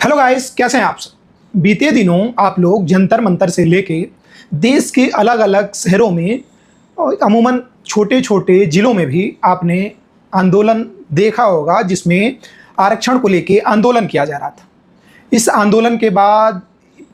Hello guys, कैसे हैं आप सब। बीते दिनों आप लोग जंतर मंतर से लेके देश के अलग अलग शहरों में और अमूमन छोटे छोटे ज़िलों में भी आपने आंदोलन देखा होगा, जिसमें आरक्षण को लेके आंदोलन किया जा रहा था। इस आंदोलन के बाद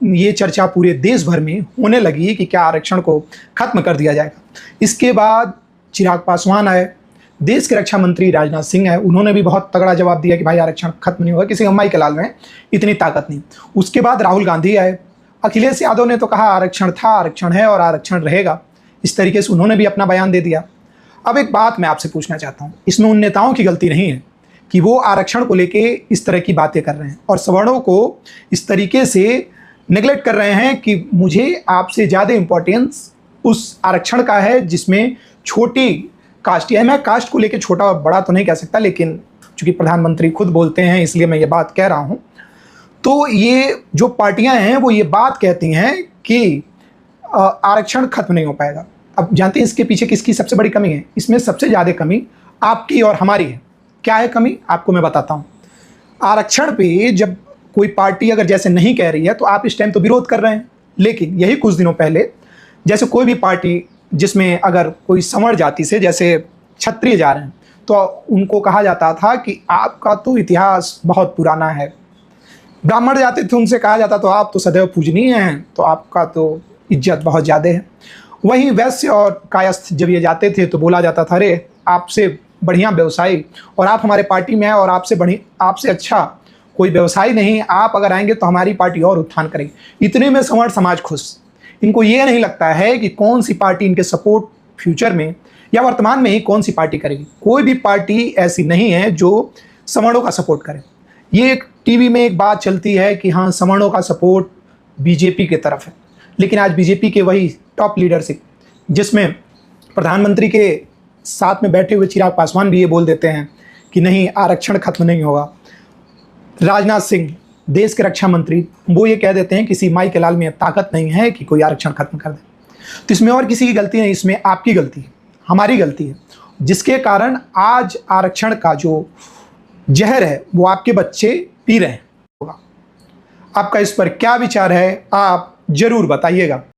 ये चर्चा पूरे देश भर में होने लगी कि क्या आरक्षण को ख़त्म कर दिया जाएगा। इसके बाद चिराग पासवान आए, देश के रक्षा मंत्री राजनाथ सिंह है, उन्होंने भी बहुत तगड़ा जवाब दिया कि भाई आरक्षण खत्म नहीं होगा, किसी अम्माई के लाल में इतनी ताकत नहीं। उसके बाद राहुल गांधी आए, अखिलेश यादव ने तो कहा आरक्षण था, आरक्षण है और आरक्षण रहेगा, इस तरीके से उन्होंने भी अपना बयान दे दिया। अब एक बात मैं आपसे पूछना चाहता हूँ, इसमें उन नेताओं की गलती नहीं है कि वो आरक्षण को लेके इस तरह की बातें कर रहे हैं और सवर्णों को इस तरीके से नेगलेक्ट कर रहे हैं कि मुझे आपसे ज़्यादा इम्पोर्टेंस उस आरक्षण का है जिसमें छोटी कास्ट है। मैं कास्ट को लेके छोटा बड़ा तो नहीं कह सकता, लेकिन चूंकि प्रधानमंत्री खुद बोलते हैं इसलिए मैं ये बात कह रहा हूँ। तो ये जो पार्टियां हैं वो ये बात कहती हैं कि आरक्षण खत्म नहीं हो पाएगा। अब जानते हैं इसके पीछे किसकी सबसे बड़ी कमी है? इसमें सबसे ज़्यादा कमी आपकी और हमारी है। क्या है कमी? आपको मैं बताता हूँ। आरक्षण पे जब कोई पार्टी अगर जैसे नहीं कह रही है तो आप इस टाइम तो विरोध कर रहे हैं, लेकिन यही कुछ दिनों पहले जैसे कोई भी पार्टी जिसमें अगर कोई संवर जाति से जैसे क्षत्रिय जा रहे हैं तो उनको कहा जाता था कि आपका तो इतिहास बहुत पुराना है। ब्राह्मण जाते थे, उनसे कहा जाता तो आप तो सदैव पूजनीय हैं, तो आपका तो इज्जत बहुत ज़्यादा है। वहीं वैश्य और कायस्थ जब ये जाते थे तो बोला जाता था अरे आपसे बढ़िया व्यवसायी और आप हमारे पार्टी में हैं और आपसे अच्छा कोई व्यवसायी नहीं, आप अगर आएंगे तो हमारी पार्टी और उत्थान करेगी। इतने में संवर्ण समाज खुश। इनको ये नहीं लगता है कि कौन सी पार्टी इनके सपोर्ट फ्यूचर में या वर्तमान में ही कौन सी पार्टी करेगी। कोई भी पार्टी ऐसी नहीं है जो सवर्णों का सपोर्ट करे। ये एक टीवी में एक बात चलती है कि हाँ सवर्णों का सपोर्ट बीजेपी की तरफ है, लेकिन आज बीजेपी के वही टॉप लीडरशिप जिसमें प्रधानमंत्री के साथ में बैठे हुए चिराग पासवान भी ये बोल देते हैं कि नहीं आरक्षण खत्म नहीं होगा। राजनाथ सिंह देश के रक्षा मंत्री वो ये कह देते हैं किसी माई के लाल में ताकत नहीं है कि कोई आरक्षण खत्म कर दे। तो इसमें और किसी की गलती नहीं, इसमें आपकी गलती है, हमारी गलती है, जिसके कारण आज आरक्षण का जो जहर है वो आपके बच्चे पी रहे हैं। आपका इस पर क्या विचार है आप जरूर बताइएगा।